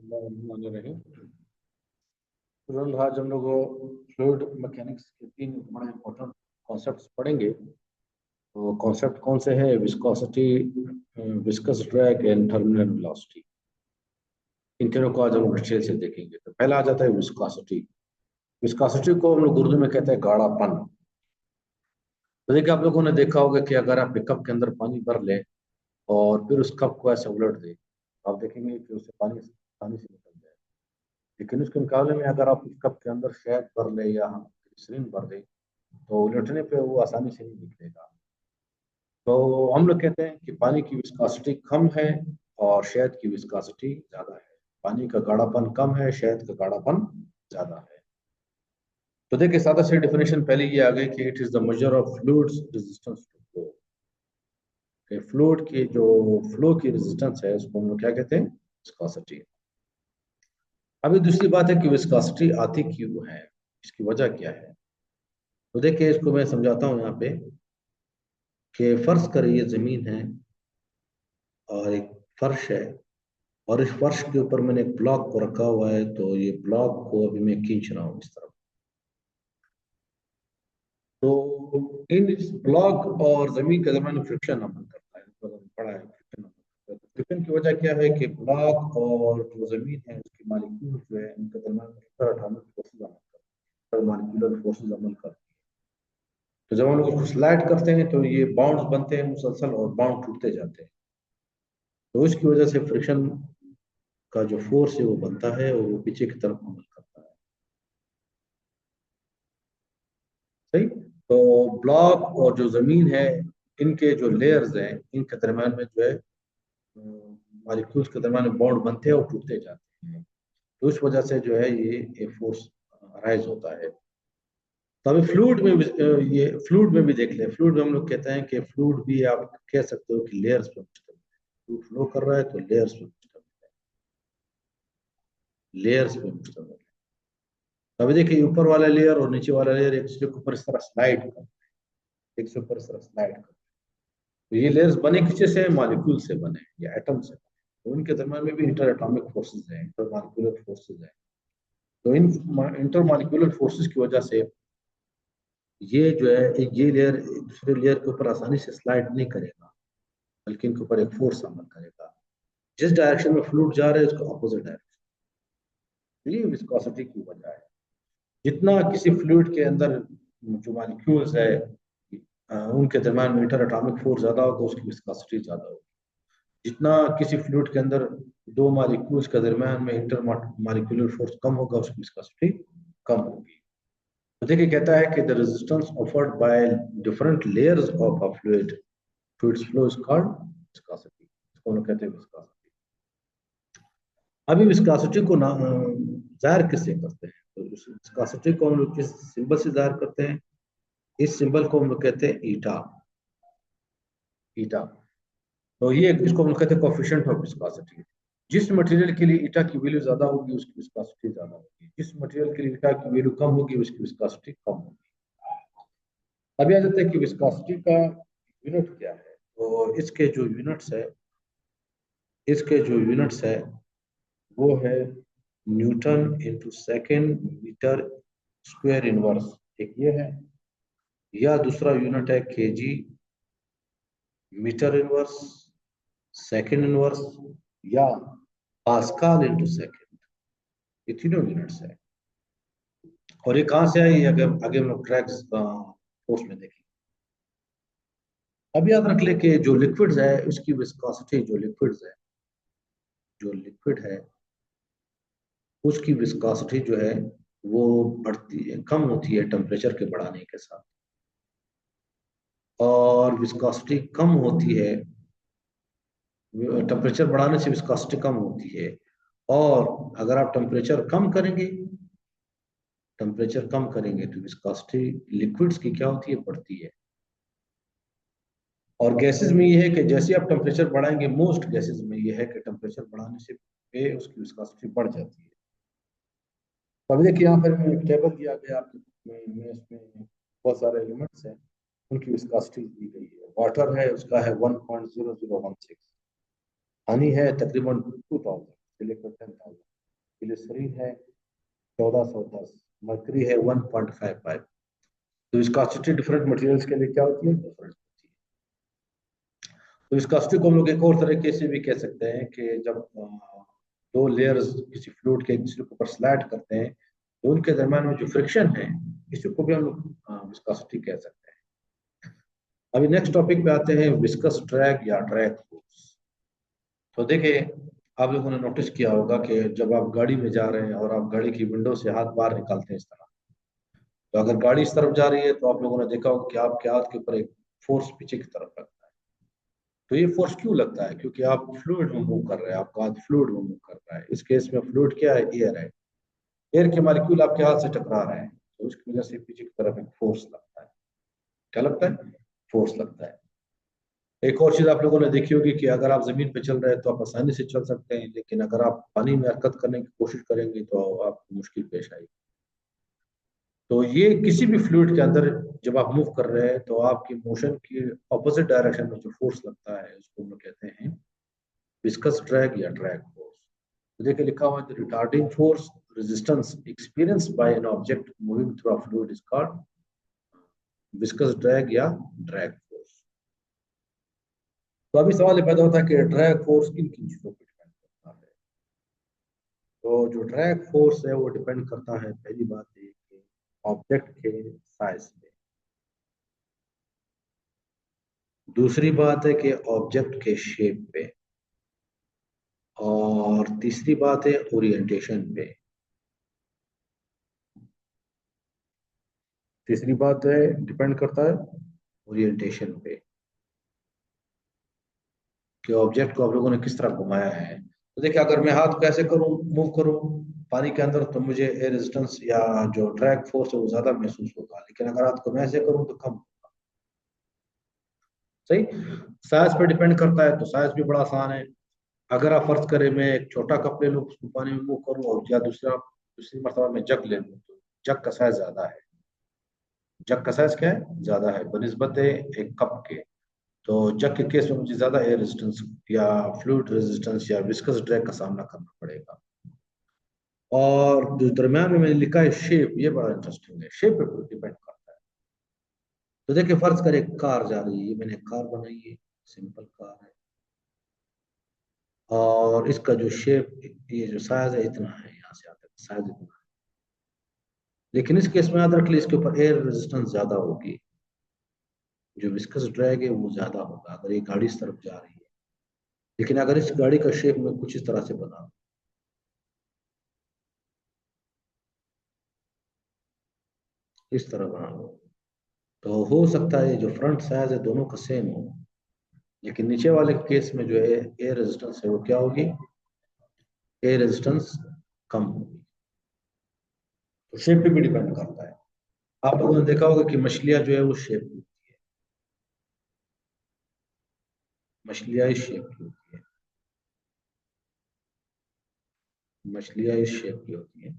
तुरंत आज हम लोग फ्लूइड मैकेनिक्स के 3 बड़े इंपॉर्टेंट कॉन्सेप्ट्स पढ़ेंगे। तो कॉन्सेप्ट कौन से हैं? Viscosity, viscous drag and terminal velocity. इन तीनों को आज हम डिटेल से देखेंगे। तो पहला आ जाता है विस्कोसिटी। विस्कोसिटी को हम लोग उर्दू में कहते हैं गाढ़ापन। तो देखिए, आप लोगों ने देखा होगा कि अगर आप एक कप के अंदर पानी भर लें और फिर उस कप को ऐसे उलट दें, आप देखेंगे कि उससे पानी आसानी से निकल जाए। लेकिन उसके मुकाबले में अगर आप उस कप के अंदर शहद भर ले या ग्लिसरीन भर दें, तो उलटने पे वो आसानी से नहीं निकलेगा। तो हम लोग कहते हैं कि पानी की विस्कोसिटी कम है और शहद की विस्कोसिटी ज्यादा है। पानी का गाढ़ापन कम है, शहद का गाढ़ापन ज्यादा है। तो देखिए, सादा सी डेफिनेशन पहले ये आ गई कि it is the measure of fluids resistance to flow. Fluid की जो फ्लो की रेजिस्टेंस है उसको हम लोग क्या कहते हैं? विस्कोसिटी। अभी दूसरी बात है कि विस्कोसिटी आती क्यों है, इसकी वजह क्या है। तो देखिए, इसको मैं समझाता हूँ यहाँ पे कि फर्श करिए जमीन है और एक फर्श है, और इस फर्श के ऊपर मैंने एक ब्लॉक को रखा हुआ है। तो ये ब्लॉक को अभी मैं खींच रहा हूँ इस तरफ। तो इन इस ब्लॉक और जमीन के दरमियान फ्रिक्शन अमल करता है, तो पढ़ा है फ्रिक्शन अमल करता है। फ्रिक्शन की वजह क्या है कि ब्लॉक और जो जमीन है उसके मॉलिक्यूल जो है उनके दरमियान इंटर फोर्सेज अमल करते हैं, मॉलिक्यूलर फोर्सेज अमल करते हैं। तो जब हम लोग उसको स्लाइड करते हैं तो ये बाउंड्स बनते हैं मुसलसल, और बाउंड टूटते जाते हैं। तो इसकी वजह से फ्रिक्शन का जो फोर्स है वो बनता है और वो पीछे की तरफ अमल करता है। सही। तो ब्लॉक और जो जमीन है, इनके जो लेयर्स हैं, इनके दरम्यान में जो है मॉलिक्यूल्स के दरम्यान में बॉन्ड बनते हैं और टूटते जाते हैं। तो इस वजह से जो है ये फोर्स राइज होता है। तो अभी फ्लूइड में ये फ्लूइड में भी देख लें। फ्लूइड में हम लोग कहते हैं कि फ्लूइड भी आप कह सकते हो कि लेयर्स पे मुश्तमिल है। फ्लूइड फ्लो कर रहा है तो लेयर्स पे मुश्तमिल है, लेयर्स पे मुश्तमिल है। तो अभी देखिए, ऊपर वाला लेयर और नीचे वाला लेयर एक दूसरे के ऊपर इस तरह स्लाइड कर, एक से ऊपर इस तरह स्लाइड कर। तो ये लेयर्स बने किसी से? मॉलिक्यूल से बने या एटम से बने। तो उनके दरम्यान में भी इंटर एटॉमिक फोर्सेज हैं, इंटर मॉलिक्यूलर फोर्सेज हैं। तो इन इंटर मॉलिक्यूलर फोर्सेज की वजह से ये जो है ये लेयर दूसरे लेयर के ऊपर आसानी से स्लाइड नहीं करेगा, बल्कि इनके ऊपर एक फोर्स अमल करेगा। जिस डायरेक्शन में फ्लूइड जा रहा है उसका ऑपोजिट डायरेक्शन। ये विस्कोसिटी की वजह है। जितना किसी फ्लूइड के अंदर जो मॉलिक्यूल्स है उनके दरम्यान में इंटर एटॉमिक फोर्स ज्यादा होगा, उसकी विस्कोसिटी ज्यादा होगी। जितना किसी फ्लूइड के अंदर दो मॉलिक्यूल्स के दरम्यान में इंटर मॉलिक्यूलर फोर्स कम होगा, उसकी विस्कोसिटी कम होगी। तो देखिए, कहता है कि the resistance offered by different layers of a fluids flow is called viscosity. इसको हम कहते हैं विस्कोसिटी। अभी विस्कोसिटी को ना जाहिर किससे करते हैं? तो विस्कोसिटी को हम लोग किस सिंबल से जाहिर करते हैं? इस सिंबल को हम लोग कहते हैं ईटा। ईटा। तो ये इसको हम लोग कहते हैं कोएफिशिएंट ऑफ विस्कोसिटी। जिस मटेरियल के लिए ईटा की वैल्यू ज्यादा होगी उसकी विस्कोसिटी ज्यादा होगी, जिस मटेरियल के लिए ईटा की वैल्यू कम होगी उसकी विस्कोसिटी कम होगी। अभी आ जाता है कि विस्कोसिटी का यूनिट क्या है। तो इसके जो यूनिट्स है वो है Newton into second metre square inverse. एक ये है, या दूसरा यूनिट है KG metre inverse second inverse, या पास्कल इंटू सेकेंड। ये तीनों यूनिट्स है। और ये कहां से आई, आगे आगे हम लोग ट्रैक्स कोर्स में देखेंगे। अब याद रख ले कि जो लिक्विड्स है उसकी विस्कोसिटी, जो लिक्विड है उसकी विस्कोसिटी जो है वो बढ़ती है, कम होती है टेम्परेचर के बढ़ाने के साथ। और विस्कोसिटी कम होती है, टेम्परेचर बढ़ाने से विस्कोसिटी कम होती है। और अगर आप टेम्परेचर कम करेंगे तो विस्कोसिटी लिक्विड्स की क्या होती है? बढ़ती है। और गैसेस में ये है कि जैसे आप टेम्परेचर बढ़ाएंगे, मोस्ट गैसेस में ये है कि टेम्परेचर बढ़ाने से पे उसकी विस्कोसिटी बढ़ जाती है। तो अभी देखिए, यहाँ पर एक टेबल दिया गया आपके में इसमें बहुत सारे एलिमेंट्स हैं, उनकी विस्कोसिटी दी गई है। वाटर है, उसका है 1.0016। पानी है तकरीबन 2000 से लेकर 10,000। ग्लिसरीन है 1410, मर्करी है 1.55। तो विस्कोसिटी डिफरेंट मटेरियल्स के लिए क्या होती है, डिफरेंट होती है। तो विस्कोसिटी को हम लोग एक और तरीके से भी कह सकते हैं कि जब दो लेयर्स किसी फ्लूइड के एक दूसरे के ऊपर स्लाइड करते हैं तो उनके दरम्यान में जो फ्रिक्शन है इसी को भी हम लोग विस्कोसिटी कह सकते हैं। अभी नेक्स्ट टॉपिक पे आते हैं, विस्कस ड्रैग या ड्रैग फोर्स। तो देखिए, आप लोगों ने नोटिस किया होगा कि जब आप गाड़ी में जा रहे हैं और आप गाड़ी की विंडो से हाथ बाहर निकालते हैं इस तरह, तो अगर गाड़ी इस तरफ जा रही है तो आप लोगों ने देखा होगा कि आपके हाथ के ऊपर एक फोर्स पीछे की तरफ लगता है। तो ये फोर्स क्यों लगता है, क्योंकि आप फ्लूइड में मूव कर रहे हैं, आपका हाथ फ्लूइड में मूव कर रहा है। इस केस में फ्लूइड क्या है, एयर है। एयर के मॉलिक्यूल आपके हाथ से टकरा रहे हैं, तो उसकी वजह से पीछे की तरफ एक फोर्स लगता है। क्या लगता है, फोर्स लगता है। एक और चीज आप लोगों ने देखी होगी कि अगर आप जमीन पे चल रहे हैं तो आप आसानी से चल सकते हैं, लेकिन अगर आप पानी में हरकत करने की कोशिश करेंगे तो आपको मुश्किल पेश आएगी। तो ये किसी भी फ्लूइड के अंदर जब आप मूव कर रहे हैं तो आपकी मोशन की ऑपोजिट डायरेक्शन में जो फोर्स लगता है उसको हम लोग कहते हैं विस्कस ड्रैग या ड्रैग फोर्स। तो देखिए लिखा हुआ है, retarding force resistance experience by an object moving through a fluid is called viscous drag या ड्रैग फोर्स। तो अभी सवाल ये पैदा होता है कि ड्रैग फोर्स किन किन चीजों पर डिपेंड करता है। तो जो ड्रैग फोर्स है वो डिपेंड करता है, पहली बात है कि ऑब्जेक्ट के साइज पे, दूसरी बात है कि ऑब्जेक्ट के शेप पे, और तीसरी बात है ओरिएंटेशन पे। तीसरी बात है डिपेंड करता है ओरिएंटेशन पे, कि ऑब्जेक्ट को आप लोगों ने किस तरह घुमाया है। तो देखिए, अगर मैं हाथ को ऐसे करूं, मूव करूं पानी के अंदर, तो मुझे एयर रेजिस्टेंस या जो ड्रैग फोर्स है वो ज्यादा महसूस होगा, लेकिन अगर हाथ को मैं ऐसे करूं तो कम। सही। साइज पे डिपेंड करता है, तो साइज भी बड़ा आसान है। अगर आप फर्ज करें मैं एक छोटा कप ले लूं, उसको पानी में मूव करूं, और या दूसरी मरतबा में जग ले लूं, तो जग का साइज ज्यादा है। जग का साइज क्या है, ज्यादा है बनिस्बत एक कप के। तो जग के केस में मुझे ज्यादा एयर रेजिस्टेंस या फ्लूइड रेजिस्टेंस या विस्कस ड्रैग का सामना करना पड़ेगा। और जो दरम्यान में मैंने लिखा है शेप, ये बड़ा इंटरेस्टिंग है, शेप पे डिपेंड करता है। तो देखिए, फर्ज करें कार जा रही है, ये मैंने कार बनाई है, सिंपल कार है, और इसका जो शेप, ये जो साइज है इतना है, यहाँ से आता है साइज इतना है। लेकिन इस केस में याद रख ली, इसके ऊपर एयर रेजिस्टेंस ज्यादा होगी, जो विस्कस ड्रैग है वो ज्यादा होगा अगर ये गाड़ी इस तरफ जा रही है। लेकिन अगर इस गाड़ी का शेप में कुछ इस तरह से बना, इस तरह बना हो, तो हो सकता है जो फ्रंट साइज है दोनों का सेम हो, लेकिन नीचे वाले केस में जो है एयर रेजिस्टेंस है वो क्या होगी, एयर रेजिस्टेंस कम होगी। तो शेप पे भी डिपेंड करता है। आप लोगों ने देखा होगा कि मछलियां जो है वो शेप की होती है, मछलियां इस शेप की होती है, मछलियां इस शेप की होती है,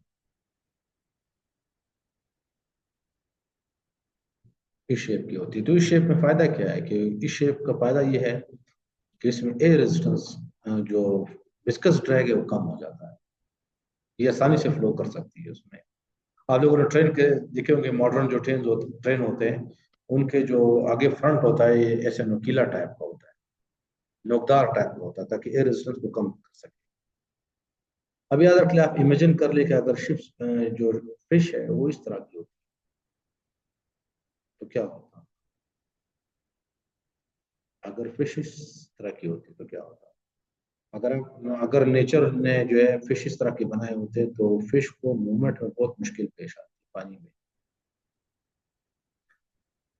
इस शेप की होती है। तो इस शेप में फायदा क्या है, कि इस शेप का फायदा ये है कि इसमें एयर रेजिस्टेंस जो विस्कस ड्रैग है वो कम हो जाता है, ये आसानी से फ्लो कर सकती है उसमें। आप लोगों ने ट्रेन के देखे होंगे, मॉडर्न जो ट्रेन होते हैं, उनके जो आगे फ्रंट होता है ये ऐसे नुकीला टाइप का होता है, नोकदार टाइप का होता है, ताकि एयर रेजिस्टेंस को कम कर सके। अब याद रख ले, आप इमेजिन कर ले कि अगर शिप्स जो फिश है वो इस तरह की होती तो क्या होता, अगर फिश इस तरह की होती तो क्या होता। अगर अगर नेचर ने जो है फिश इस तरह के बनाए होते तो फिश को मूवमेंट में बहुत मुश्किल पेश आती पानी में।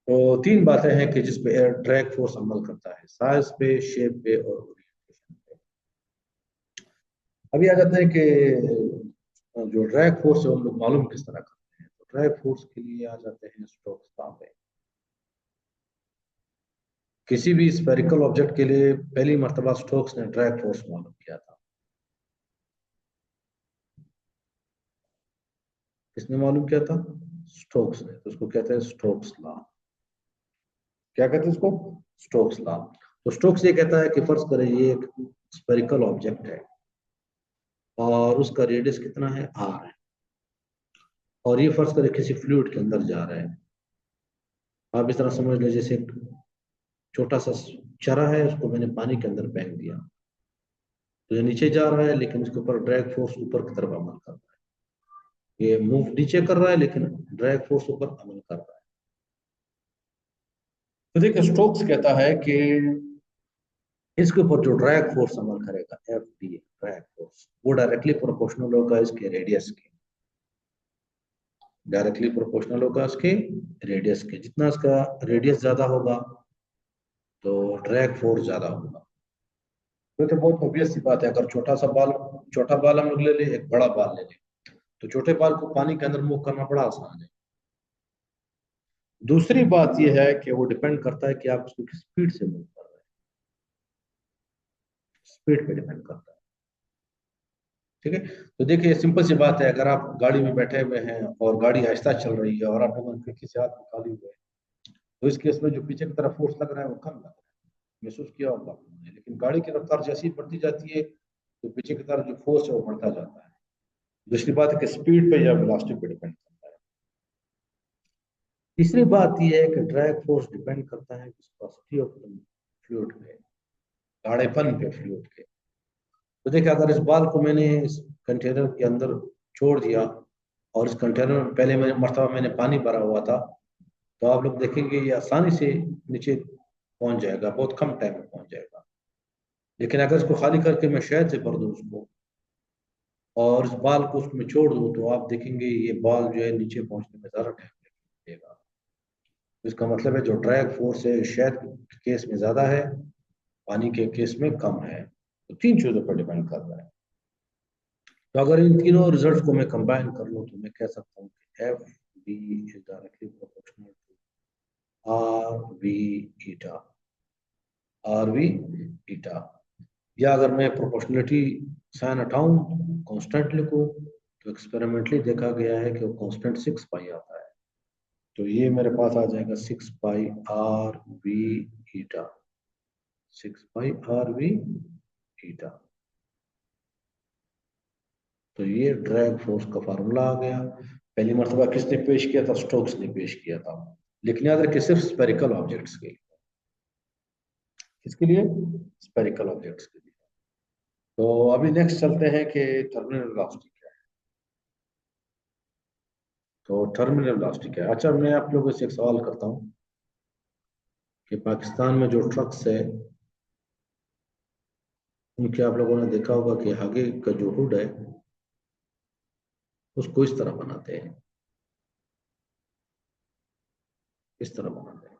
तो तीन बातें हैं कि जिस पे एयर ड्रैग फोर्स अमल करता है, साइज पे, शेप पे और ओरिएंटेशन पे। अभी आ जाते हैं कि जो ड्रैग फोर्स है हम लोग मालूम किस तरह करते हैं। तो ड्रैग फोर्स के लिए आ जाते हैं स्टोक्स लॉ पे। किसी भी स्फेरिकल ऑब्जेक्ट के लिए पहली मर्तबा स्टोक्स ने ड्रैग फोर्स मालूम किया था। किसने मालूम किया था, स्टोक्स ने। तो उसको कहते हैं स्टोक्स लॉ। क्या कहते हैं इसको, स्टोक्स लॉ। तो स्टोक्स ये कहता है कि फर्ज करें ये एक स्फेरिकल ऑब्जेक्ट है, और उसका रेडियस कितना है, आर है, और ये फर्ज करें किसी फ्लूइड के अंदर जा रहा है। आप इस तरह समझ लीजिए जैसे एक छोटा सा चरा है, उसको मैंने पानी के अंदर फेंक दिया, तो ये नीचे जा रहा है लेकिन उसके ऊपर ड्रैग फोर्स ऊपर की तरफ अमल कर रहा है। ये मूव नीचे कर रहा है लेकिन ड्रैग फोर्स ऊपर अमल कर रहा है। तो देखिए स्टोक्स कहता है कि इसके ऊपर जो ड्रैग फोर्स अमल करेगा, एफ डी, ड्रैग फोर्स, वो डायरेक्टली प्रोपोर्शनल होगा इसके रेडियस के, डायरेक्टली प्रोपोर्शनल होगा इसके रेडियस के। जितना इसका रेडियस ज्यादा होगा तो ड्रैग फोर्स ज्यादा होगा। तो बहुत ऑब्वियस सी बात है, अगर छोटा बाल हम लोग ले ले, एक बड़ा बाल ले ले, तो छोटे बाल को पानी के अंदर मूव करना बड़ा आसान है। दूसरी बात यह है कि वो डिपेंड करता है कि आप उसको किस स्पीड से मूव कर रहे हैं, स्पीड पे डिपेंड करता है। ठीक है, तो देखिए सिंपल सी बात है, अगर आप गाड़ी में बैठे हुए हैं और गाड़ी आहिस्ता चल रही है और आप लोगों ने खिड़की से हाथ निकाली हुए हैं, तो इस केस में जो पीछे की तरफ फोर्स लग रहा है वो कम लग रहा है, महसूस किया होगा आपने। लेकिन गाड़ी की रफ्तार जैसी ही बढ़ती जाती है तो पीछे की तरफ जो फोर्स है वो बढ़ता जाता है। दूसरी बात है कि स्पीड पे या वेलोसिटी पे डिपेंड करता है। तीसरी बात यह है कि ड्रैग फोर्स डिपेंड करता है विस्कोसिटी ऑफ फ्लूइड पे, गाढ़ेपन पे फ्लूइड के। तो देखिए अगर इस बाल को मैंने इस कंटेनर के अंदर छोड़ दिया और इस कंटेनर में पहले मैंने मरतबा मैंने पानी भरा हुआ था, तो आप लोग देखेंगे ये आसानी से नीचे पहुंच जाएगा, बहुत कम टाइम में पहुंच जाएगा। लेकिन अगर इसको खाली करके मैं शहद से भर दूं उसको और इस बाल को उसमें छोड़ दूं, तो आप देखेंगे ये बाल जो है नीचे पहुंचने में ज्यादा टाइम लगेगा। तो इसका मतलब है जो ड्रैग फोर्स है शहद के केस में ज्यादा है, पानी के केस में कम है। तो तीन चीजों पर डिपेंड कर रहा है। तो अगर इन तीनों रिजल्ट्स को मैं कंबाइन कर लूं तो मैं कह सकता हूँ कि F B is directly proportional to R V eta, R V eta. या अगर मैं प्रोपोर्शनलिटी साइन हटाऊं, कांस्टेंट लिखूं, तो एक्सपेरिमेंटली देखा गया है कि वो कांस्टेंट 6 पाई आता है। तो ये मेरे पास आ जाएगा 6 pi R V eta, 6 pi R V eta. तो ये ड्रैग फोर्स का फार्मूला आ गया। पहली मरतबा किसने पेश किया था, स्टोक्स ने पेश किया था। लेकिन याद रखिए सिर्फ स्पेरिकल ऑब्जेक्ट्स के लिए, किसके लिए, स्पेरिकल ऑब्जेक्ट्स के लिए। तो अभी नेक्स्ट चलते हैं कि टर्मिनल वेलोसिटी क्या है। तो टर्मिनल वेलोसिटी क्या है। अच्छा मैं आप लोगों से एक सवाल करता हूँ कि पाकिस्तान में जो ट्रक्स है उनके आप लोगों ने देखा होगा कि आगे का जो हुड है उसको इस तरह बनाते हैं, इस तरह बनाते हैं।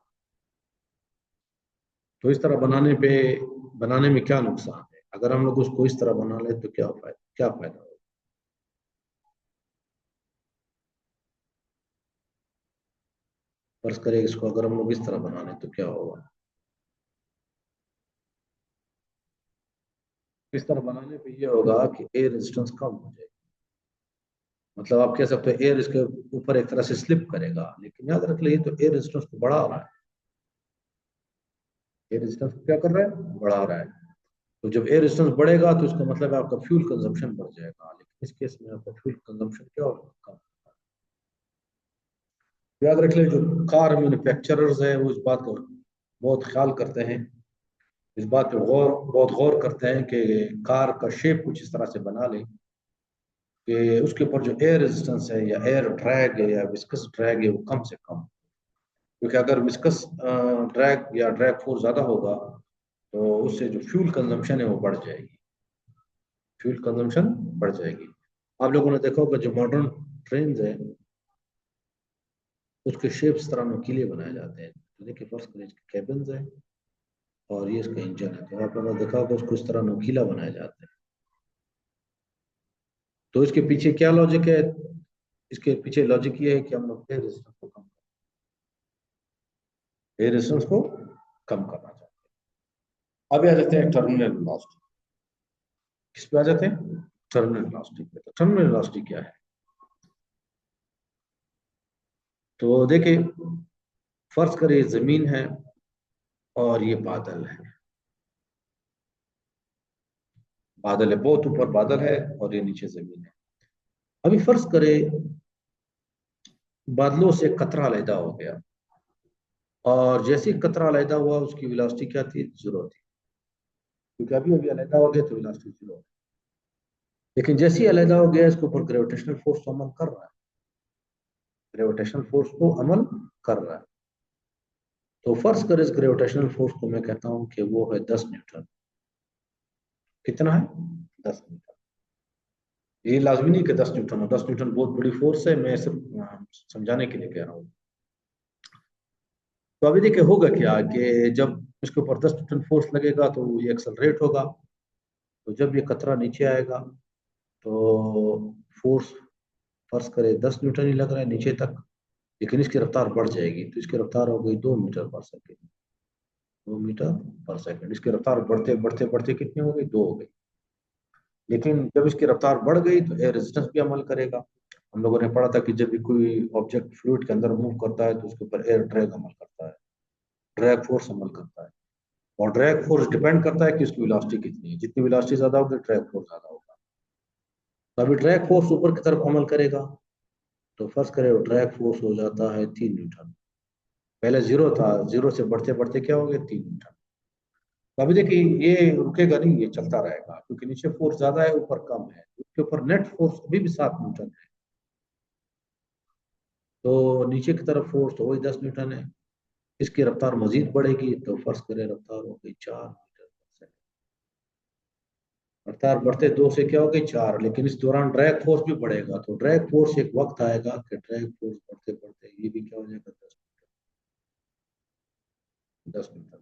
तो इस तरह बनाने में क्या नुकसान है, अगर हम लोग उसको इस तरह बना ले तो क्या फायदा होगा। फर्ज करें इसको अगर हम लोग इस तरह बना लें तो क्या होगा। इस तरह बनाने पे ये होगा कि एयर रेजिस्टेंस कम हो जाएगा, मतलब आप कह सकते हो एयर इसके ऊपर एक तरह से स्लिप करेगा। लेकिन याद रख लीजिए तो एयर रेजिस्टेंस को बढ़ा रहा है, एयर रेजिस्टेंस को क्या कर रहा है, बढ़ा रहा है। तो जब एयर रेजिस्टेंस बढ़ेगा तो इसका मतलब है आपका फ्यूल कंजम्पशन बढ़ जाएगा, लेकिन इस केस में आपका फ्यूल कंजम्पशन क्या होगा, कम। याद रख लीजिए जो कार मैन्युफैक्चरर्स है वो इस बात का बहुत ख्याल करते हैं, इस बात पे बहुत गौर करते हैं कि कार का शेप कुछ इस तरह से बना ले कि उसके ऊपर जो एयर रेजिस्टेंस है या एयर ड्रैग है या विस्कस ड्रैग है वो कम से कम। क्योंकि अगर विस्कस ड्रैग या ड्रैग फोर्स ज्यादा होगा तो उससे जो फ्यूल कंजम्पशन है वो बढ़ जाएगी, फ्यूल कंजम्पशन बढ़ जाएगी। आप लोगों ने देखा होगा जो मॉडर्न ट्रेन है उसके शेप इस तरह नुकीले बनाए जाते हैं। तो देखिए फर्स्ट करें कैबिन है और ये इसका इंजन है, तो आप लोगों ने देखा होगा उसको इस तरह नुकीला बनाया जाता है। तो इसके पीछे क्या लॉजिक है, इसके पीछे लॉजिक ये है कि हम लोग एयर रेजिस्टेंस को कम करना चाहते हैं। अभी आ जाते हैं टर्मिनल वेलोसिटी। किस पे आ जाते हैं, टर्मिनल वेलोसिटी पे। तो टर्मिनल वेलोसिटी क्या है, तो देखिए फर्ज करिए जमीन है और ये बादल है। बादल है, बहुत ऊपर बादल है और ये नीचे जमीन है। अभी फर्ज करें बादलों से कतरा अलहदा हो गया, और जैसे ही कतरा अलहदा हुआ उसकी वेलोसिटी क्या थी, जीरो थी, क्योंकि अभी अभी अलहदा हो गया तो वेलोसिटी जीरो है। लेकिन जैसे ही अलहदा हो गया इसके ऊपर ग्रेविटेशनल फोर्स तो अमल कर रहा है, ग्रेविटेशनल फोर्स को अमल कर रहा है। तो फर्ज कर इस ग्रेविटेशनल फोर्स को मैं कहता हूं कि वो है 10 न्यूटन। कितना है, 10 न्यूटन। ये लाजमी नहीं कि 10 न्यूटन हो, 10 न्यूटन बहुत बड़ी फोर्स है, मैं सिर्फ समझाने के लिए कह रहा हूँ। तो अभी देखिए होगा क्या कि जब इसके ऊपर 10 न्यूटन फोर्स लगेगा तो ये एक्सलरेट होगा। तो जब ये कतरा नीचे आएगा तो फोर्स फर्ज करे 10 न्यूटन ही लग रहा है नीचे तक, लेकिन इसकी रफ्तार बढ़ जाएगी, तो इसकी रफ्तार हो गई 2 मीटर पर सेकेंड। 2 मीटर पर सेकेंड इसकी रफ्तार बढ़ते बढ़ते बढ़ते कितनी हो गई, 2 हो गई। लेकिन जब इसकी रफ्तार बढ़ गई तो एयर रेजिस्टेंस भी अमल करेगा। हम लोगों ने पढ़ा था कि जब भी कोई ऑब्जेक्ट फ्लूइड के अंदर मूव करता है तो उसके ऊपर एयर ड्रैग अमल करता है, ड्रैग फोर्स अमल करता है। और ड्रैग फोर्स डिपेंड करता है कि उसकी वेलोसिटी कितनी है, जितनी वेलोसिटी ज्यादा होगी ड्रैग फोर्स ज्यादा होगा। तो अभी ड्रैग फोर्स ऊपर की तरफ अमल करेगा, तो फर्स्ट करें ड्रैग फोर्स हो जाता है 3 न्यूटन। पहले जीरो था, जीरो से बढ़ते बढ़ते क्या हो गया, 3 न्यूटन। तो अभी देखिए ये रुकेगा नहीं, ये चलता रहेगा, क्योंकि नीचे फोर्स ज्यादा है ऊपर कम है, उसके ऊपर नेट फोर्स अभी भी 7 न्यूटन है। तो नीचे की तरफ फोर्स तो वही 10 न्यूटन है। इसकी रफ्तार मजीद बढ़ेगी तो फर्स्ट करें रफ्तार हो गई 4 मीटर पर सेकेंड। रफ्तार बढ़ते 2 से क्या हो गई, 4, लेकिन इस दौरान ड्रैग फोर्स भी बढ़ेगा, तो ड्रैग फोर्स एक वक्त आएगा कि ड्रैग फोर्स बढ़ते बढ़ते ये भी क्या हो जाएगा, 10 मीटर।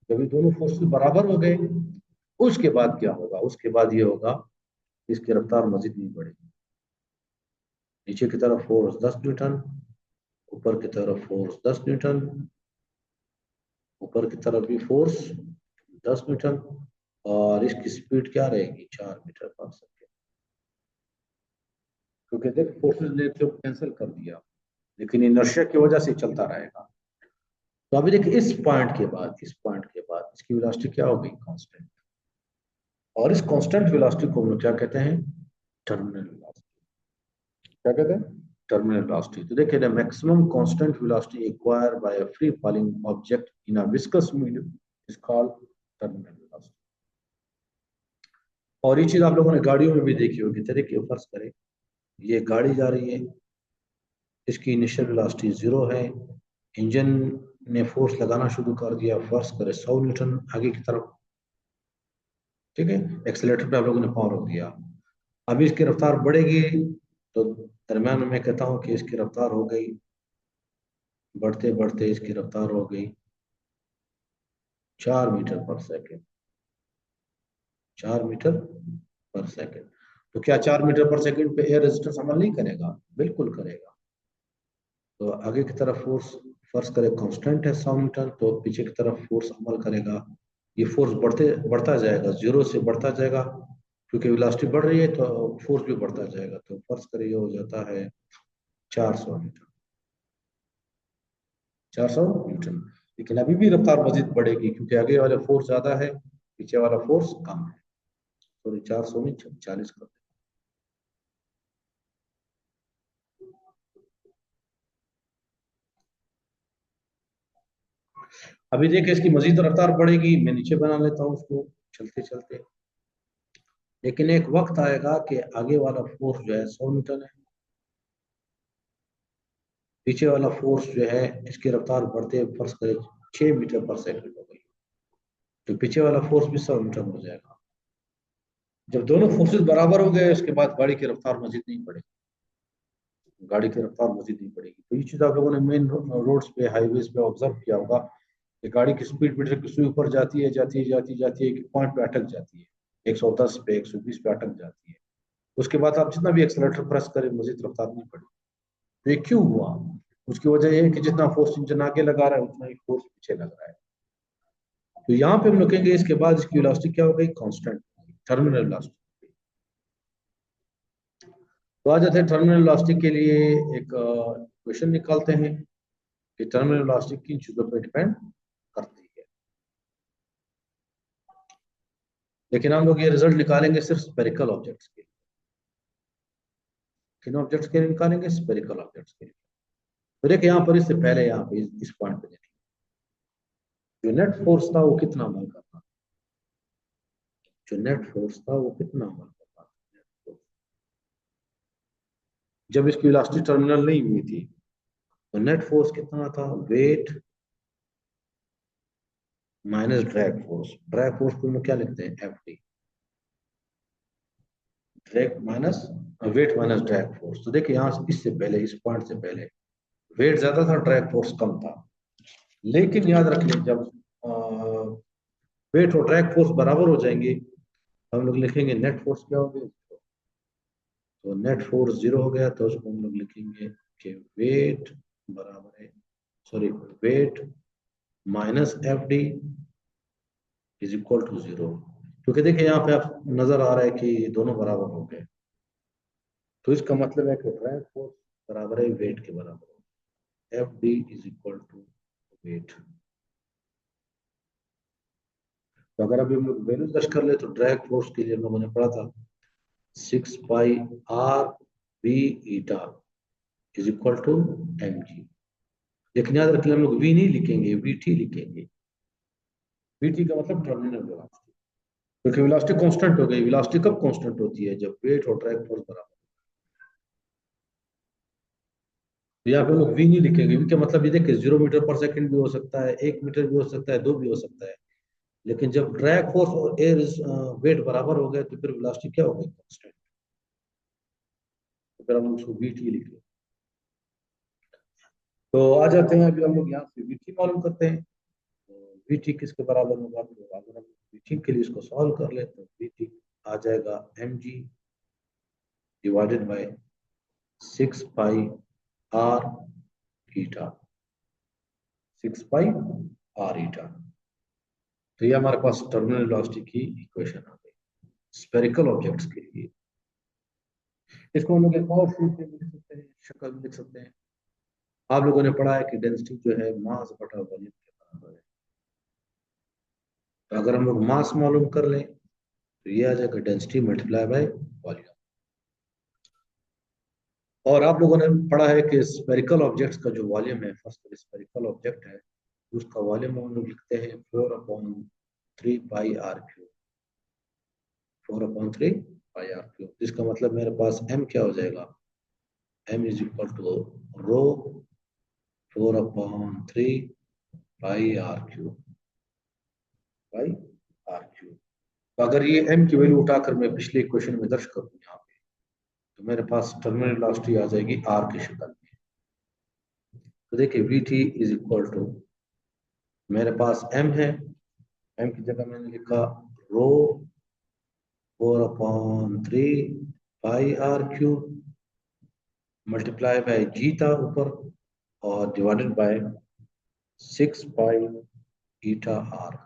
जब ये दोनों फोर्स बराबर हो गए उसके बाद क्या होगा, उसके बाद ये होगा इसकी रफ्तार मजीद नहीं बढ़ेगी। नीचे की तरफ फोर्स 10 न्यूटन, ऊपर की तरफ फोर्स 10 न्यूटन, ऊपर की तरफ भी फोर्स 10 न्यूटन, और इसकी स्पीड क्या रहेगी, 4 मीटर पर सेकेंड। क्योंकि देख फोर्सेस ने तो कैंसिल कर दिया, लेकिन इनर्शिया की वजह से चलता रहेगा। तो अभी देखिए इस पॉइंट के बाद इसकी वेलोसिटी क्या हो गई, कांस्टेंट। और इस कांस्टेंट वेलोसिटी को हम लोग क्या कहते हैं, टर्मिनल वेलोसिटी। क्या कहते हैं, टर्मिनल वेलोसिटी। तो देखिए the maximum constant velocity acquired by a free falling object in a viscous medium is called terminal velocity. और ये चीज आप लोगों ने गाड़ियों में भी देखी होगी। तो देखिए फर्ज करें ये गाड़ी जा रही है, इसकी इनिशियल वेलोसिटी 0 है, इंजन ने फोर्स लगाना शुरू कर दिया, फर्ज करें 100 न्यूटन आगे की तरफ, ठीक है। एक्सेलेरेटर पे आप लोगों ने पावर रख दिया। अभी इसकी रफ्तार बढ़ेगी, तो दरम्यान में मैं कहता हूँ कि इसकी रफ्तार हो गई, बढ़ते बढ़ते इसकी रफ्तार हो गई 4 मीटर पर सेकेंड। 4 मीटर पर सेकेंड। तो क्या 4 मीटर पर सेकेंड पे एयर रेजिस्टेंस अमल नहीं करेगा, बिल्कुल करेगा। तो आगे की तरफ फोर्स फर्ज करें कांस्टेंट है 100 न्यूटन, तो पीछे की तरफ फोर्स अमल करेगा। ये फोर्स बढ़ते बढ़ता जाएगा, जीरो से बढ़ता जाएगा, क्योंकि वेलोसिटी बढ़ रही है तो फोर्स भी बढ़ता जाएगा। तो फर्ज करें ये हो जाता है 400 न्यूटन, 400 न्यूटन। लेकिन अभी भी रफ्तार मजीद बढ़ेगी, क्योंकि आगे वाले फोर्स ज्यादा है, पीछे वाला फोर्स कम है। सॉरी 400 में 40 कर। अभी देखिए इसकी मजीद रफ्तार बढ़ेगी, मैं नीचे बना लेता हूँ उसको चलते चलते। लेकिन एक वक्त आएगा कि आगे वाला फोर्स जो है 100 न्यूटन है, पीछे वाला फोर्स जो है इसकी रफ्तार बढ़ते फर्ज करें 6 मीटर पर सेकेंड हो गई, तो पीछे वाला फोर्स भी 100 न्यूटन हो जाएगा। जब दोनों फोर्सेस बराबर हो गए उसके बाद गाड़ी की रफ्तार मजीद नहीं बढ़ेगी, गाड़ी की रफ्तार मजीद नहीं बढ़ेगी। तो ये चीज आप लोगों ने मेन रोड्स पे हाईवेज पे ऑब्जर्व किया होगा कि गाड़ी की स्पीड बेशक किसी ऊपर जाती है, जाती है जाती जाती है, एक पॉइंट पे अटक जाती है, 110 पे 120 पे अटक जाती है। उसके बाद आप जितना भी एक्सलेटर प्रेस करें मजीद रफ्तार नहीं बढ़ेगी। तो ये क्यों हुआ, उसकी वजह यह है कि जितना फोर्स इंजन आगे लगा रहा है उतना ही फोर्स पीछे लग रहा है। तो यहाँ पे हम रुकेंगे, इसके बाद इसकी वेलोसिटी क्या हो गई, कांस्टेंट, टर्मिनल वेलोसिटी। तो आ जाते हैं टर्मिनल वेलोसिटी के लिए एक क्वेश्चन निकालते हैं कि टर्मिनल वेलोसिटी किन चीजों पर डिपेंड करती है। लेकिन हम लोग ये रिजल्ट निकालेंगे सिर्फ स्पेरिकल ऑब्जेक्ट्स के लिए। किन ऑब्जेक्ट्स के लिए निकालेंगे? स्पेरिकल ऑब्जेक्ट्स के लिए। तो देखिए यहाँ पर, इससे पहले यहाँ पे इस पॉइंट पे देखिए, जो नेट फोर्स था वो कितना अमल कर रहा था? जो नेट फोर्स था वो कितना अमल कर रहा था? जब इसकी वेलोसिटी टर्मिनल नहीं हुई थी तो नेट फोर्स कितना था? Wait minus drag force. Drag force को हम लोग क्या लिखते हैं? F D. Drag minus weight minus drag force. तो देखिए यहाँ इससे पहले, इस पॉइंट से पहले वेट ज्यादा था, ड्रैग फोर्स कम था। लेकिन याद रखिए, जब वेट और ड्रैग फोर्स बराबर हो जाएंगे, हम लोग लिखेंगे नेट फोर्स क्या हो गया। तो नेट फोर्स 0 हो गया, तो उसको हम लोग लिखेंगे कि वेट बराबर है, sorry, weight minus F D is equal to 0। क्योंकि देखिए यहाँ पे आप नजर आ रहा है कि दोनों बराबर हो गए, तो इसका मतलब है कि ड्रैग फोर्स बराबर है वेट के बराबर। F D is equal to weight. तो अगर अभी हम लोग वैल्यू दर्ज कर ले, तो ड्रैग फोर्स के लिए हम लोगों ने पढ़ा था 6 pi R B eta is equal to M G. लेकिन याद रखिए, हम लोग वी नहीं लिखेंगे, वी टी लिखेंगे। वी टी का मतलब टर्मिनल वेलोसिटी, क्योंकि वेलोसिटी कांस्टेंट हो गई। वेलोसिटी कब कांस्टेंट होती है? जब वेट और ड्रैग फोर्स बराबर। तो यहाँ पे हम लोग वी नहीं लिखेंगे। वी का मतलब ये देखिए 0 मीटर पर सेकंड भी हो सकता है, 1 मीटर भी हो सकता है, 2 भी हो सकता है। लेकिन जब ड्रैग फोर्स और एयर वेट बराबर हो गए, तो फिर वेलोसिटी क्या हो गई? कांस्टेंट। तो फिर हम उसको वी टी लिख लें। तो आ जाते हैं, अभी हम लोग यहाँ से वी टी मालूम करते हैं। तो वी टी किसके बराबर होगा? तो अगर हम वी टी के लिए इसको सॉल्व कर ले, तो वी टी आ जाएगा M G divided by 6 pi R eta. 6 pi R eta. तो ये हमारे पास टर्मिनल वेलोसिटी की इक्वेशन आ गई स्फेरिकल ऑब्जेक्ट्स के लिए। इसको हम लोग एक और रूप में लिख सकते हैं, शक्ल में लिख सकते हैं। आप लोगों ने पढ़ा है कि डेंसिटी जो है मास बटा वॉल्यूम के बराबर है। तो अगर हम लोग मास मालूम कर लें, तो ये आ जाएगा डेंसिटी मल्टीप्लाई बाय वॉल्यूम। और आप लोगों ने पढ़ा है कि स्फेरिकल ऑब्जेक्ट्स का जो वॉल्यूम है, फर्स्ट स्फेरिकल ऑब्जेक्ट है, उसका वॉल्यूम हम लोग लिखते हैं 4/3 pi R cube. 4/3 pi R cube. इसका मतलब मेरे पास m क्या हो जाएगा? m is equal to rho 4/3 pi R cube by R cube. तो अगर ये m की वैल्यू उठाकर मैं पिछले इक्वेशन में दर्ज करूँ यहाँ पे, तो मेरे पास टर्मिनल वेलोसिटी आ जाएगी r की शक्ल में। तो देखिए V T is equal to, मेरे पास m है, m की जगह मैंने लिखा rho 4/3 pi R cube multiply by G था ऊपर, और divided by 6 pi eta R.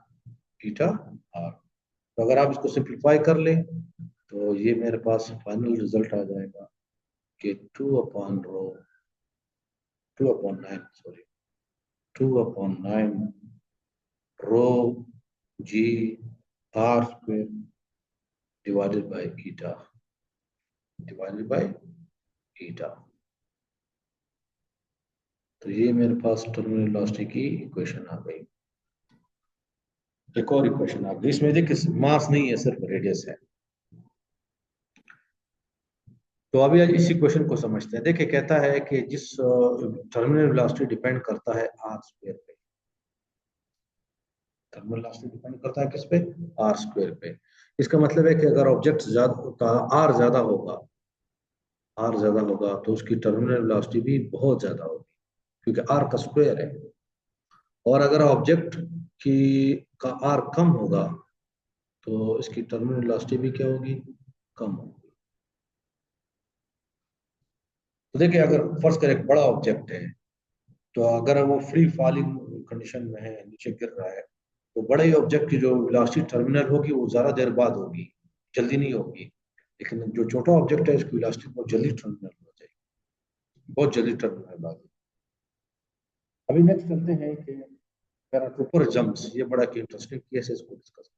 Eta R. तो अगर आप इसको सिंप्लीफाई कर लें, तो ये मेरे पास फाइनल रिजल्ट आ जाएगा कि 2/9, sorry, 2/9 rho G R square divided by eta, divided by eta. तो ये मेरे पास टर्मिनल वेलोसिटी की इक्वेशन आ गई। एक और इक्वेशन आ गई, इसमें देखिए मास नहीं है, सिर्फ रेडियस है। तो अभी इस इक्वेशन को समझते हैं। देखिए कहता है कि जिस टर्मिनल वेलोसिटी डिपेंड करता है आर स्क्वायर पे। टर्मिनल वेलोसिटी डिपेंड करता है किस पे? आर स्क्वायर पे। इसका मतलब है कि अगर ऑब्जेक्ट ज्यादा का आर ज्यादा होगा, आर ज्यादा होगा, तो उसकी टर्मिनल वेलोसिटी भी बहुत ज्यादा होगी, क्योंकि आर का स्क्वायर है। और अगर ऑब्जेक्ट की का आर कम होगा, तो इसकी टर्मिनल वेलोसिटी भी क्या होगी? कम होगी। तो देखिए अगर फर्स्ट करें एक बड़ा ऑब्जेक्ट है, तो अगर वो फ्री फॉलिंग कंडीशन में है, नीचे गिर रहा है, तो बड़े ऑब्जेक्ट की जो वेलोसिटी टर्मिनल होगी वो ज्यादा देर बाद होगी, जल्दी नहीं होगी। लेकिन जो छोटा ऑब्जेक्ट है उसकी वेलोसिटी बहुत जल्दी टर्मिनल हो जाएगी, बहुत जल्दी टर्मिनल आ जाएगी। अभी नेक्स्ट चलते हैं कि पैराट्रूपर जंप्स। ये बड़ा इंटरेस्टिंग केस है, इसको डिस्कस।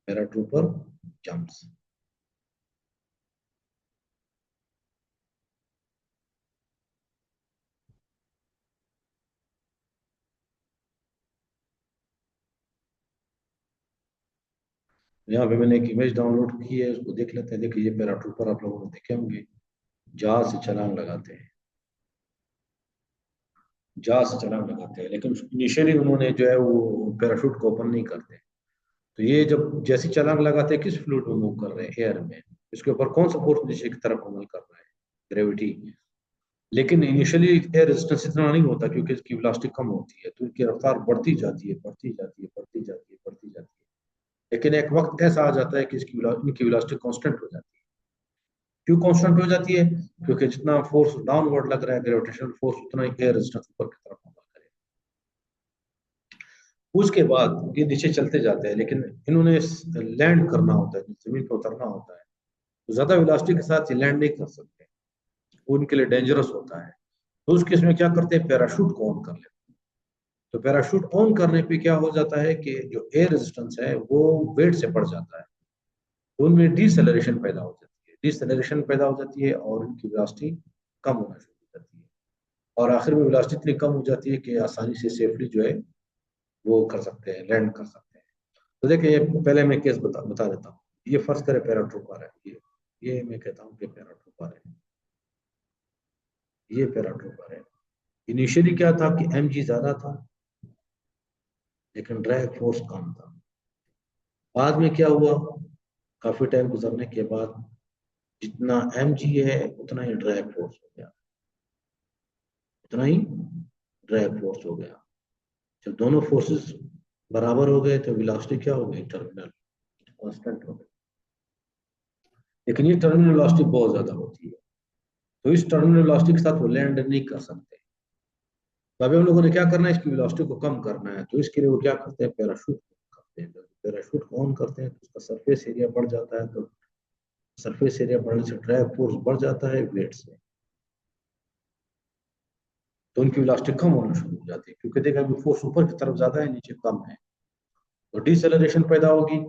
Paratrooper jumps. यहाँ पे मैंने एक इमेज डाउनलोड की है, उसको देख लेते हैं। देखिए ये पैराट्रूपर आप लोगों ने देखे होंगे, जहाज से छलांग लगाते हैं, जहाज से छलांग लगाते हैं, लेकिन इनिशियली उन्होंने जो है वो पैराशूट को ओपन नहीं करते। तो ये जब जैसी छलांग लगाते हैं, किस फ्लूइड में मूव कर रहे हैं? एयर में। इसके ऊपर कौन सा फोर्स नीचे की तरफ अमल कर रहा है? ग्रेविटी। लेकिन इनिशियली एयर रेजिस्टेंस इतना नहीं होता, क्योंकि इसकी वेलोसिटी कम होती है, तो इनकी रफ्तार बढ़ती जाती है, बढ़ती जाती है, बढ़ती जाती है, बढ़ती जाती है। लेकिन एक वक्त ऐसा आ जाता है कि इनकी वेलोसिटी कांस्टेंट हो जाती है। क्यों कांस्टेंट हो जाती है? क्योंकि जितना फोर्स डाउनवर्ड लग रहा है, ग्रेविटेशनल फोर्स, उतना ही एयर रेजिस्टेंस ऊपर की तरफ अमल करेगा। उसके बाद ये नीचे चलते जाते हैं, लेकिन इन्होंने लैंड करना होता है, जमीन पर उतरना होता है, तो ज्यादा वेलोसिटी के साथ ये लैंड नहीं कर सकते, वो उनके लिए डेंजरस होता है। तो उस केस में क्या करते हैं? पैराशूट को ऑन कर लेते हैं। तो पैराशूट ऑन करने पे क्या हो जाता है कि जो एयर रेजिस्टेंस है वो वेट से बढ़ जाता है, तो उनमें डिसेलरेशन पैदा हो जाती है, डिसेलरेशन पैदा हो जाती है, और उनकी वेलोसिटी कम होना शुरू हो जाती है, और आखिर में वेलोसिटी इतनी कम हो जाती है कि आसानी से सेफली जो है वो कर सकते हैं, लैंड कर सकते हैं। तो देखिए, ये पहले मैं केस बता देता हूँ। ये फर्स्ट करे पैराट्रूपर है, ये मैं कहता हूँ कि पैराट्रूपर है, ये पैराट्रूपर है। इनिशियली क्या था कि mg ज्यादा था, लेकिन ड्रैग फोर्स कम था। बाद में क्या हुआ? काफी टाइम गुजरने के बाद जितना mg है उतना ही ड्रैग फोर्स हो गया, उतना ही ड्रैग फोर्स हो गया। जब दोनों फोर्सेस बराबर हो गए तो वेलोसिटी क्या हो गई? टर्मिनल कांस्टेंट हो गई। लेकिन ये टर्मिनल वेलोसिटी बहुत ज्यादा होती है, तो इस टर्मिनल वेलोसिटी के साथ वो लैंड नहीं कर सकते। तो अभी हम लोगों ने क्या करना है? इसकी वेलोसिटी को कम करना है, तो इसके लिए वो क्या करते हैं? पैराशूट करते हैं। पैराशूट को ऑन करते हैं तो उसका सरफेस एरिया बढ़ जाता है, तो सरफेस एरिया बढ़ने से ड्रैग फोर्स बढ़ जाता है वेट से, तो उनकी वेलोसिटी कम होना शुरू हो जाती है, क्योंकि देखा अभी फोर्स ऊपर की तरफ ज्यादा है, नीचे कम है, तो डिसेलरेशन पैदा होगी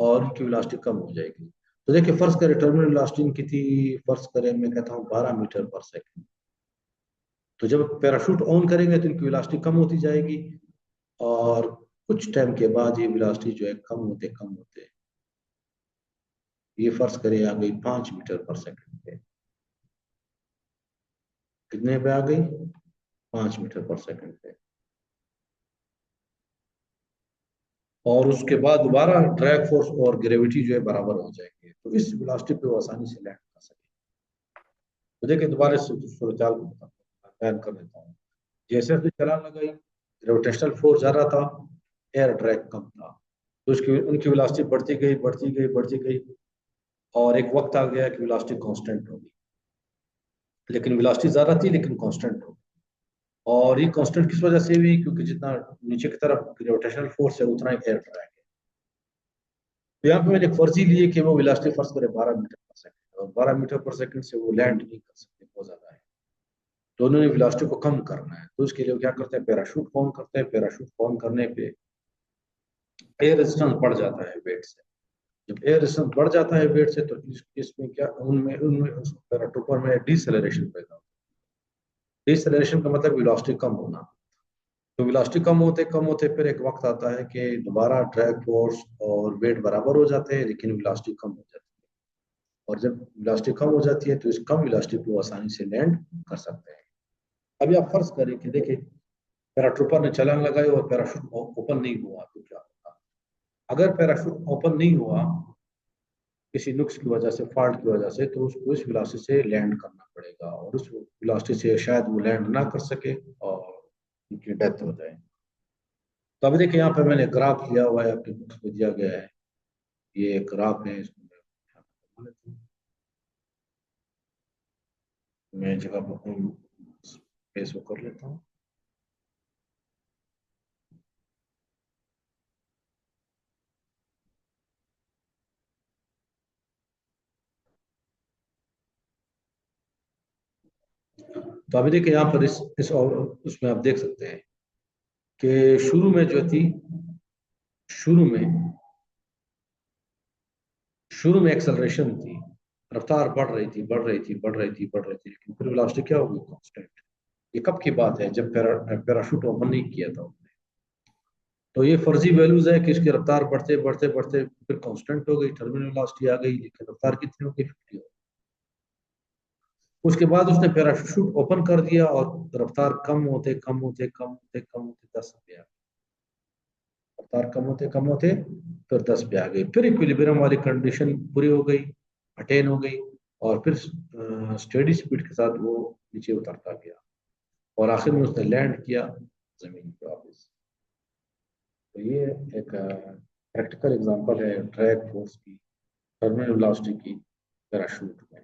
और उनकी वेलोसिटी कम हो जाएगी। तो देखिए, फर्स्ट करें टर्मिनल वेलोसिटी इनकी थी, फर्स्ट करें मैं कहता हूँ 12 मीटर पर सेकंड। तो जब पैराशूट ऑन करेंगे तो इनकी वेलोसिटी कम होती जाएगी, और कुछ टाइम के बाद ये वेलोसिटी जो है कम होते ये फर्ज करें आ गई 5 मीटर पर सेकंड पे। कितने पे आ गई? 5 मीटर पर सेकंड पे। और उसके बाद दोबारा ड्रैग फोर्स और ग्रेविटी जो है बराबर हो जाएंगे, तो इस वेलोसिटी पे वो आसानी से लैंड कर सके। तो देखिए, दोबारा इस सूरत को बयान कर देता हूँ। जैसे उसने छलांग लगाई, ग्रेविटेशनल फोर्स ज्यादा था, एयर ड्रैग कम था, तो उसकी उनकी वेलोसिटी बढ़ती गई, बढ़ती गई, बढ़ती गई, और एक वक्त आ गया कि वेलोसिटी कांस्टेंट होगी। लेकिन वेलोसिटी ज्यादा थी, लेकिन कांस्टेंट होगी। और ये कांस्टेंट किस वजह से हुई? क्योंकि जितना नीचे की तरफ ग्रेविटेशनल फोर्स है, उतना ही एयर ड्रैग है। तो यहाँ पे मैंने एक फर्जी ली है कि वो वेलोसिटी फर्स्ट करे 12 मीटर पर सेकंड, और 12 मीटर पर सेकंड से वो लैंड नहीं कर सकते, बहुत ज्यादा है। तो उन्होंने वेलोसिटी को कम करना है, तो उसके लिए वो क्या करते हैं? पैराशूट फॉर्म करते हैं। पैराशूट फॉर्म करने पे एयर रेजिस्टेंस बढ़ जाता है वेट से। जब एयर रेजिस्टेंस बढ़ जाता है वेट से, तो इसमें क्या, उनमें उनमें पैराट्रूपर में डिसेलरेशन पैदा होता है। डिसेलरेशन का मतलब वेलोसिटी कम होना। तो वेलोसिटी कम होते फिर एक वक्त आता है कि दोबारा ड्रैग फोर्स और वेट बराबर हो जाते हैं, लेकिन वेलोसिटी कम हो जाती है। और जब वेलोसिटी कम हो जाती है, तो इस कम वेलोसिटी पे वो आसानी से लैंड कर सकते हैं। अभी आप फर्ज करें कि देखिए, पैराट्रूपर ने छलांग लगाई और पैराशूट ओपन नहीं हुआ, तो क्या होगा? अगर पैराशूट ओपन नहीं हुआ किसी नुक्स की वजह से, फॉल्ट की वजह से, तो उसको इस वेलोसिटी से लैंड करना पड़ेगा, और उस वेलोसिटी से शायद वो लैंड ना कर सके और उनकी डेथ हो जाए। तो अभी देखिए, यहाँ पे मैंने ग्राफ लिया हुआ है, आपके बुक्स में दिया गया है, ये एक ग्राफ है, इसमें मैं जगह पर फेस कर लेता हूँ। तो अभी देखिए, यहाँ पर उसमें आप देख सकते हैं कि शुरू में जो थी, शुरू में शुरू में एक्सेलरेशन थी, रफ्तार बढ़ रही थी बढ़ रही थी बढ़ रही थी बढ़ रही थी, लेकिन फिर वेलोसिटी क्या होगी, कांस्टेंट। ये कब की बात है, जब पैराशूट ओपन नहीं किया था उन्होंने। तो ये फर्जी वैल्यूज है कि इसकी रफ्तार बढ़ते बढ़ते बढ़ते फिर कांस्टेंट हो गई, टर्मिनल वेलोसिटी आ गई, लेकिन रफ्तार कितनी हो गई, 50 हो गई। उसके बाद उसने पैराशूट ओपन कर दिया और रफ्तार कम होते कम होते कम होते कम होते 10 पे आ गई। रफ्तार कम होते कम होते फिर 10 पे आ गई, फिर इक्विलिब्रियम वाली कंडीशन पूरी हो गई, अटेन हो गई, और फिर स्टेडी स्पीड के साथ वो नीचे उतरता गया और आखिर में उसने लैंड किया जमीन पर वापस। तो ये एक प्रैक्टिकल एग्जांपल है ड्रैग फोर्स की, टर्मिनल वेलोसिटी की पैराशूट में।